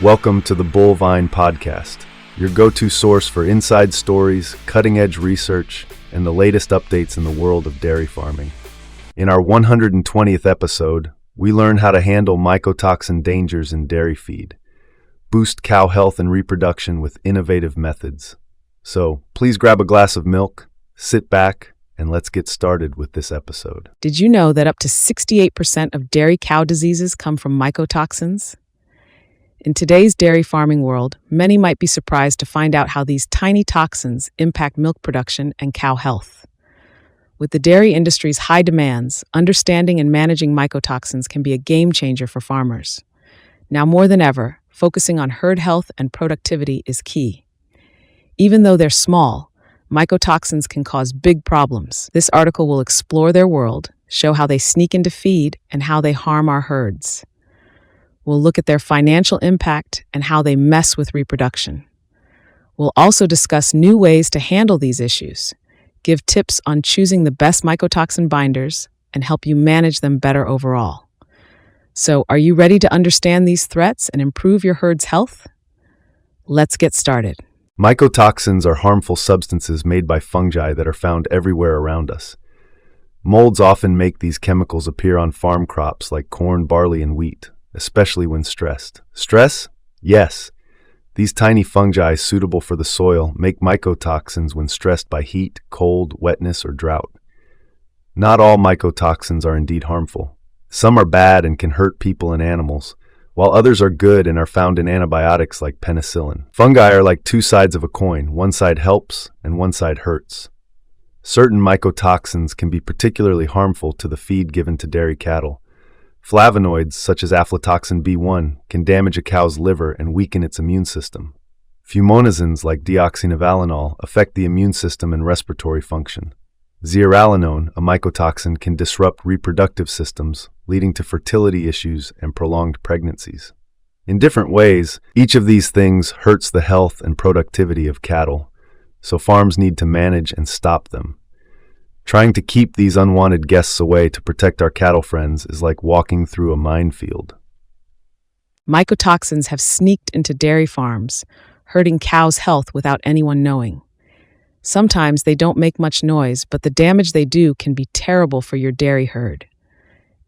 Welcome to the Bullvine Podcast, your go-to source for inside stories, cutting-edge research, and the latest updates in the world of dairy farming. In our 120th episode, we learn how to handle mycotoxin dangers in dairy feed, boost cow health and reproduction with innovative methods. So, please grab a glass of milk, sit back, and let's get started with this episode. Did you know that up to 68% of dairy cow diseases come from mycotoxins? In today's dairy farming world, many might be surprised to find out how these tiny toxins impact milk production and cow health. With the dairy industry's high demands, understanding and managing mycotoxins can be a game changer for farmers. Now more than ever, focusing on herd health and productivity is key. Even though they're small, mycotoxins can cause big problems. This article will explore their world, show how they sneak into feed, and how they harm our herds. We'll look at their financial impact and how they mess with reproduction. We'll also discuss new ways to handle these issues, give tips on choosing the best mycotoxin binders, and help you manage them better overall. So, are you ready to understand these threats and improve your herd's health? Let's get started. Mycotoxins are harmful substances made by fungi that are found everywhere around us. Molds often make these chemicals appear on farm crops like corn, barley, and wheat, especially when stressed. Stress? Yes. These tiny fungi suitable for the soil make mycotoxins when stressed by heat, cold, wetness, or drought. Not all mycotoxins are indeed harmful. Some are bad and can hurt people and animals, while others are good and are found in antibiotics like penicillin. Fungi are like two sides of a coin. One side helps and one side hurts. Certain mycotoxins can be particularly harmful to the feed given to dairy cattle. Flavonoids, such as aflatoxin B1, can damage a cow's liver and weaken its immune system. Fumonazins, like deoxynivalenol, affect the immune system and respiratory function. Zearalenone, a mycotoxin, can disrupt reproductive systems, leading to fertility issues and prolonged pregnancies. In different ways, each of these things hurts the health and productivity of cattle, so farms need to manage and stop them. Trying to keep these unwanted guests away to protect our cattle friends is like walking through a minefield. Mycotoxins have sneaked into dairy farms, hurting cows' health without anyone knowing. Sometimes they don't make much noise, but the damage they do can be terrible for your dairy herd.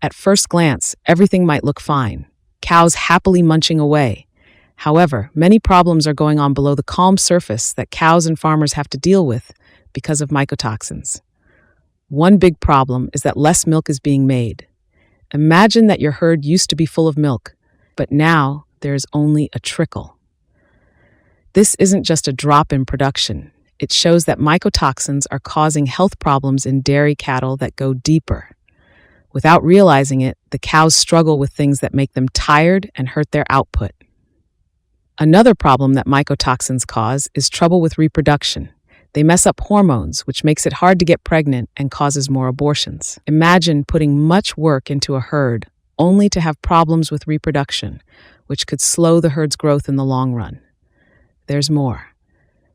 At first glance, everything might look fine, cows happily munching away. However, many problems are going on below the calm surface that cows and farmers have to deal with because of mycotoxins. One big problem is that less milk is being made. Imagine that your herd used to be full of milk, but now there is only a trickle. This isn't just a drop in production. It shows that mycotoxins are causing health problems in dairy cattle that go deeper. Without realizing it, the cows struggle with things that make them tired and hurt their output. Another problem that mycotoxins cause is trouble with reproduction. They mess up hormones, which makes it hard to get pregnant and causes more abortions. Imagine putting much work into a herd only to have problems with reproduction, which could slow the herd's growth in the long run. There's more.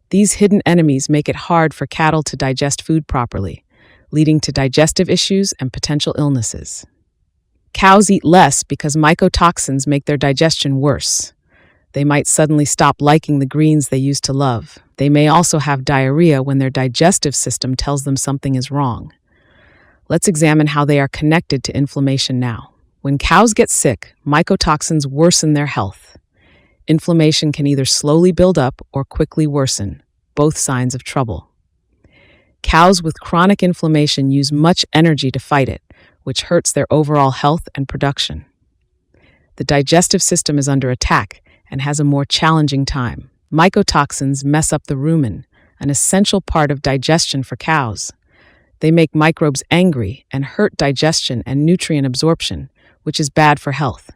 These hidden enemies make it hard for cattle to digest food properly, leading to digestive issues and potential illnesses. Cows eat less because mycotoxins make their digestion worse. They might suddenly stop liking the greens they used to love. They may also have diarrhea when their digestive system tells them something is wrong. Let's examine how they are connected to inflammation now. When cows get sick, mycotoxins worsen their health. Inflammation can either slowly build up or quickly worsen, both signs of trouble. Cows with chronic inflammation use much energy to fight it, which hurts their overall health and production. The digestive system is under attack and has a more challenging time. Mycotoxins mess up the rumen, an essential part of digestion for cows. They make microbes angry and hurt digestion and nutrient absorption, which is bad for health.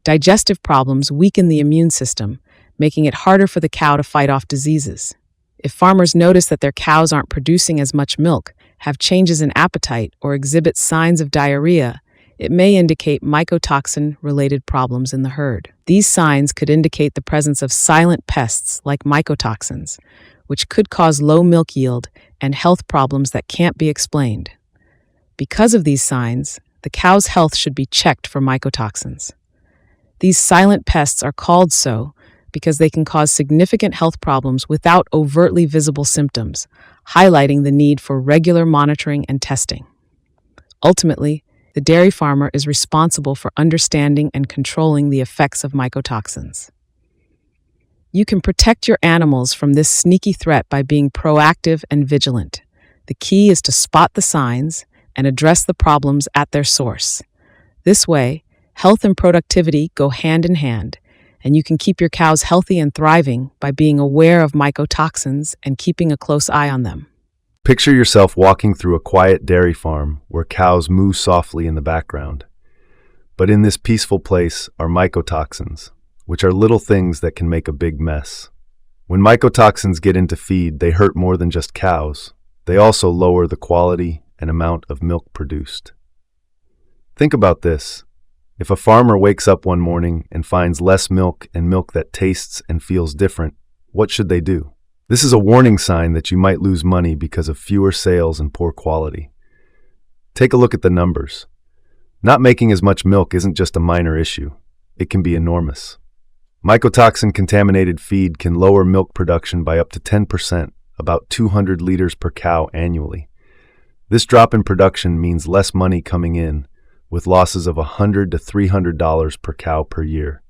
Digestive problems weaken the immune system, making it harder for the cow to fight off diseases. If farmers notice that their cows aren't producing as much milk, have changes in appetite, or exhibit signs of diarrhea, it may indicate mycotoxin-related problems in the herd. These signs could indicate the presence of silent pests like mycotoxins, which could cause low milk yield and health problems that can't be explained. Because of these signs, the cow's health should be checked for mycotoxins. These silent pests are called so because they can cause significant health problems without overtly visible symptoms, highlighting the need for regular monitoring and testing. Ultimately, the dairy farmer is responsible for understanding and controlling the effects of mycotoxins. You can protect your animals from this sneaky threat by being proactive and vigilant. The key is to spot the signs and address the problems at their source. This way, health and productivity go hand in hand, and you can keep your cows healthy and thriving by being aware of mycotoxins and keeping a close eye on them. Picture yourself walking through a quiet dairy farm where cows moo softly in the background. But in this peaceful place are mycotoxins, which are little things that can make a big mess. When mycotoxins get into feed, they hurt more than just cows. They also lower the quality and amount of milk produced. Think about this. If a farmer wakes up one morning and finds less milk and milk that tastes and feels different, what should they do? This is a warning sign that you might lose money because of fewer sales and poor quality. Take a look at the numbers. Not making as much milk isn't just a minor issue. It can be enormous. Mycotoxin-contaminated feed can lower milk production by up to 10%, about 200 liters per cow annually. This drop in production means less money coming in, with losses of $100 to $300 per cow per year.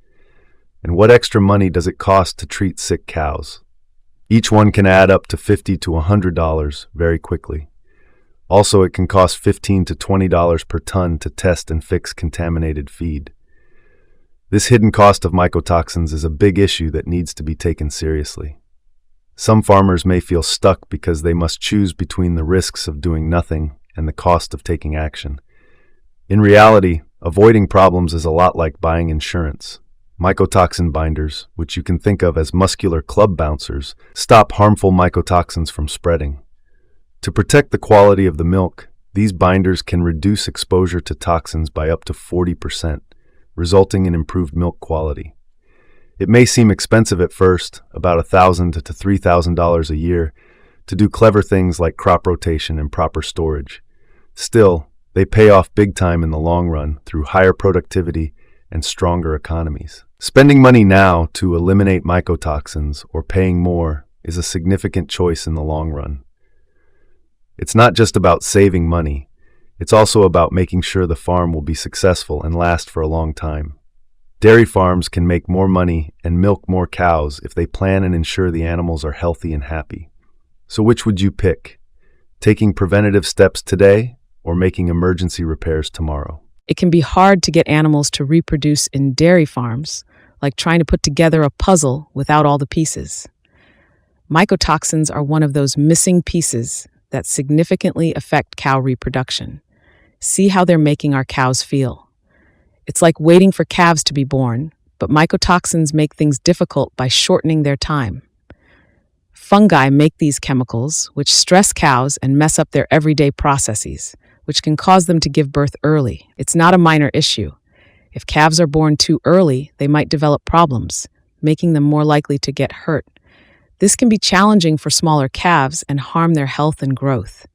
And what extra money does it cost to treat sick cows? Each one can add up to $50 to $100 very quickly. Also, it can cost $15 to $20 per ton to test and fix contaminated feed. This hidden cost of mycotoxins is a big issue that needs to be taken seriously. Some farmers may feel stuck because they must choose between the risks of doing nothing and the cost of taking action. In reality, avoiding problems is a lot like buying insurance. Mycotoxin binders, which you can think of as muscular club bouncers, stop harmful mycotoxins from spreading. To protect the quality of the milk, these binders can reduce exposure to toxins by up to 40%, resulting in improved milk quality. It may seem expensive at first, about $1,000 to $3,000 a year, to do clever things like crop rotation and proper storage. Still, they pay off big time in the long run through higher productivity and stronger economies. Spending money now to eliminate mycotoxins or paying more is a significant choice in the long run. It's not just about saving money, it's also about making sure the farm will be successful and last for a long time. Dairy farms can make more money and milk more cows if they plan and ensure the animals are healthy and happy. So which would you pick? Taking preventative steps today or making emergency repairs tomorrow? It can be hard to get animals to reproduce in dairy farms, like trying to put together a puzzle without all the pieces. Mycotoxins are one of those missing pieces that significantly affect cow reproduction. See how they're making our cows feel. It's like waiting for calves to be born, but mycotoxins make things difficult by shortening their time. Fungi make these chemicals, which stress cows and mess up their everyday processes, which can cause them to give birth early. It's not a minor issue. If calves are born too early, they might develop problems, making them more likely to get hurt. This can be challenging for smaller calves and harm their health and growth.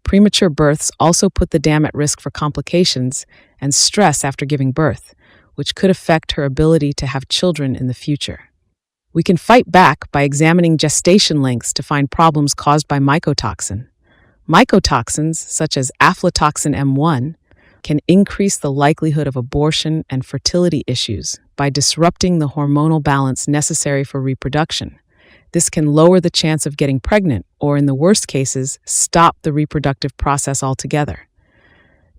Premature births also put the dam at risk for complications and stress after giving birth, which could affect her ability to have children in the future. We can fight back by examining gestation lengths to find problems caused by mycotoxin. Mycotoxins, such as aflatoxin M1, can increase the likelihood of abortion and fertility issues by disrupting the hormonal balance necessary for reproduction. This can lower the chance of getting pregnant or, in the worst cases, stop the reproductive process altogether.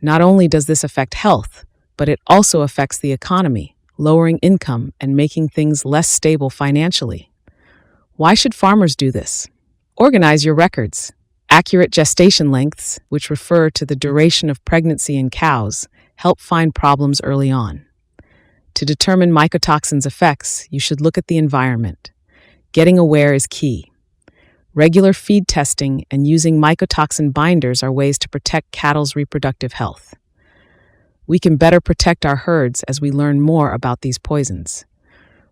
Not only does this affect health, but it also affects the economy, lowering income and making things less stable financially. Why should farmers do this? Organize your records. Accurate gestation lengths, which refer to the duration of pregnancy in cows, help find problems early on. To determine mycotoxins' effects, you should look at the environment. Getting aware is key. Regular feed testing and using mycotoxin binders are ways to protect cattle's reproductive health. We can better protect our herds as we learn more about these poisons.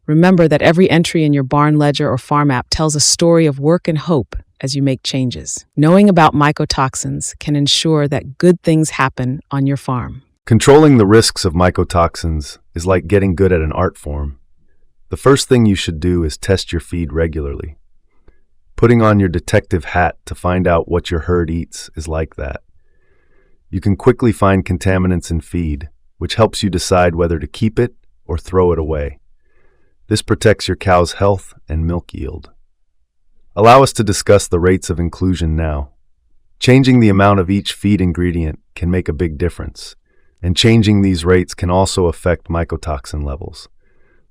Remember that every entry in your barn ledger or farm app tells a story of work and hope as you make changes. Knowing about mycotoxins can ensure that good things happen on your farm. Controlling the risks of mycotoxins is like getting good at an art form. The first thing you should do is test your feed regularly. Putting on your detective hat to find out what your herd eats is like that. You can quickly find contaminants in feed, which helps you decide whether to keep it or throw it away. This protects your cow's health and milk yield. Allow us to discuss the rates of inclusion now. Changing the amount of each feed ingredient can make a big difference, and changing these rates can also affect mycotoxin levels.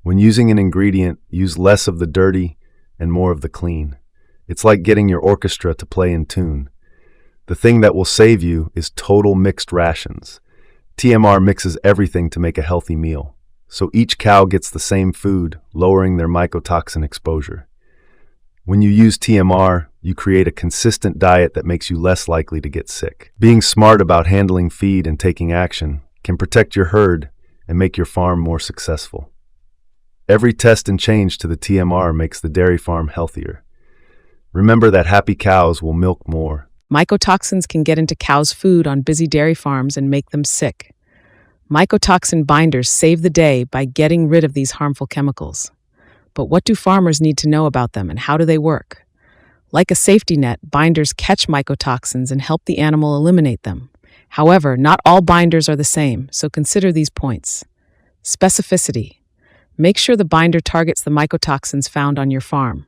When using an ingredient, use less of the dirty and more of the clean. It's like getting your orchestra to play in tune. The thing that will save you is total mixed rations. TMR mixes everything to make a healthy meal, so each cow gets the same food, lowering their mycotoxin exposure. When you use TMR, you create a consistent diet that makes you less likely to get sick. Being smart about handling feed and taking action can protect your herd and make your farm more successful. Every test and change to the TMR makes the dairy farm healthier. Remember that happy cows will milk more. Mycotoxins can get into cows' food on busy dairy farms and make them sick. Mycotoxin binders save the day by getting rid of these harmful chemicals. But what do farmers need to know about them and how do they work? Like a safety net, binders catch mycotoxins and help the animal eliminate them. However, not all binders are the same, so consider these points. Specificity. Make sure the binder targets the mycotoxins found on your farm.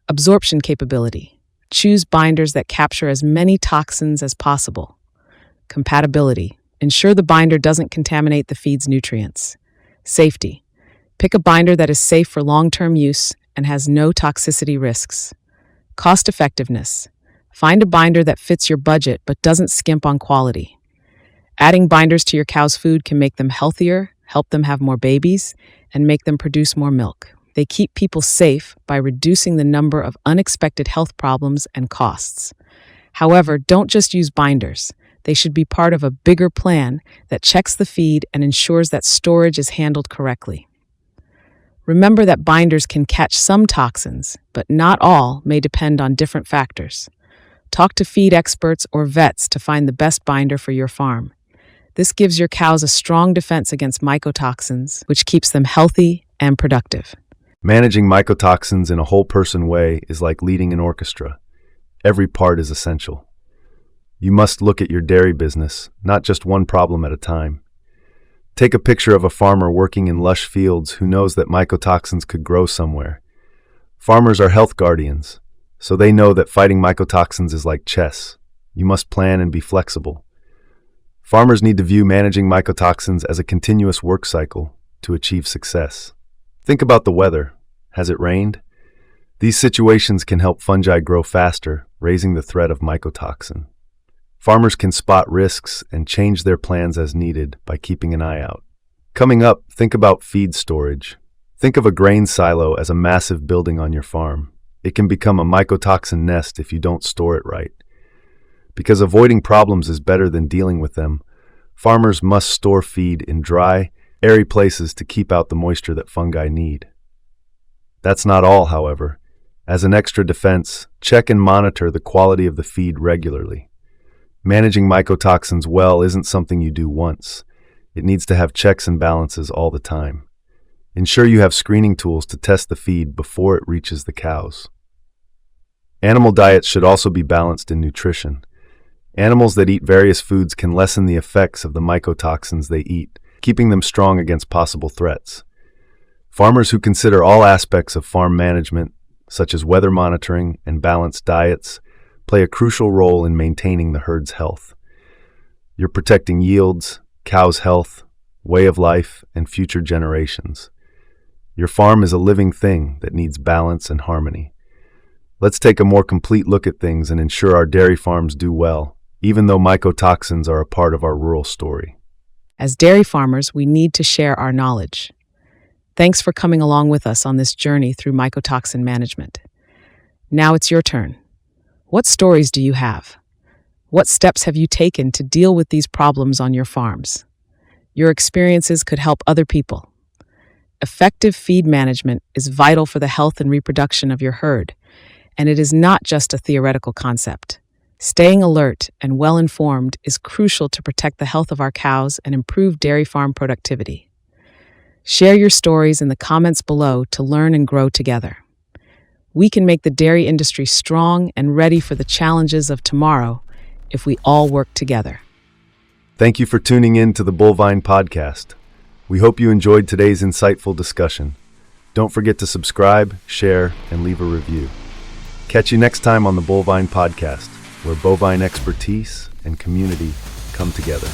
Absorption capability. Choose binders that capture as many toxins as possible. Compatibility. Ensure the binder doesn't contaminate the feed's nutrients. Safety. Pick a binder that is safe for long-term use and has no toxicity risks. Cost-effectiveness. Find a binder that fits your budget but doesn't skimp on quality. Adding binders to your cow's food can make them healthier, help them have more babies, and make them produce more milk. They keep people safe by reducing the number of unexpected health problems and costs. However, don't just use binders. They should be part of a bigger plan that checks the feed and ensures that storage is handled correctly. Remember that binders can catch some toxins, but not all may depend on different factors. Talk to feed experts or vets to find the best binder for your farm. This gives your cows a strong defense against mycotoxins, which keeps them healthy and productive. Managing mycotoxins in a whole-person way is like leading an orchestra. Every part is essential. You must look at your dairy business, not just one problem at a time. Take a picture of a farmer working in lush fields who knows that mycotoxins could grow somewhere. Farmers are health guardians, so they know that fighting mycotoxins is like chess. You must plan and be flexible. Farmers need to view managing mycotoxins as a continuous work cycle to achieve success. Think about the weather. Has it rained? These situations can help fungi grow faster, raising the threat of mycotoxin. Farmers can spot risks and change their plans as needed by keeping an eye out. Coming up, think about feed storage. Think of a grain silo as a massive building on your farm. It can become a mycotoxin nest if you don't store it right. Because avoiding problems is better than dealing with them, farmers must store feed in dry, airy places to keep out the moisture that fungi need. That's not all, however. As an extra defense, check and monitor the quality of the feed regularly. Managing mycotoxins well isn't something you do once. It needs to have checks and balances all the time. Ensure you have screening tools to test the feed before it reaches the cows. Animal diets should also be balanced in nutrition. Animals that eat various foods can lessen the effects of the mycotoxins they eat, keeping them strong against possible threats. Farmers who consider all aspects of farm management, such as weather monitoring and balanced diets, play a crucial role in maintaining the herd's health. You're protecting yields, cows' health, way of life, and future generations. Your farm is a living thing that needs balance and harmony. Let's take a more complete look at things and ensure our dairy farms do well, even though mycotoxins are a part of our rural story. As dairy farmers, we need to share our knowledge. Thanks for coming along with us on this journey through mycotoxin management. Now it's your turn. What stories do you have? What steps have you taken to deal with these problems on your farms? Your experiences could help other people. Effective feed management is vital for the health and reproduction of your herd, and it is not just a theoretical concept. Staying alert and well-informed is crucial to protect the health of our cows and improve dairy farm productivity. Share your stories in the comments below to learn and grow together. We can make the dairy industry strong and ready for the challenges of tomorrow if we all work together. Thank you for tuning in to the Bovine Podcast. We hope you enjoyed today's insightful discussion. Don't forget to subscribe, share, and leave a review. Catch you next time on the Bovine Podcast, where bovine expertise and community come together.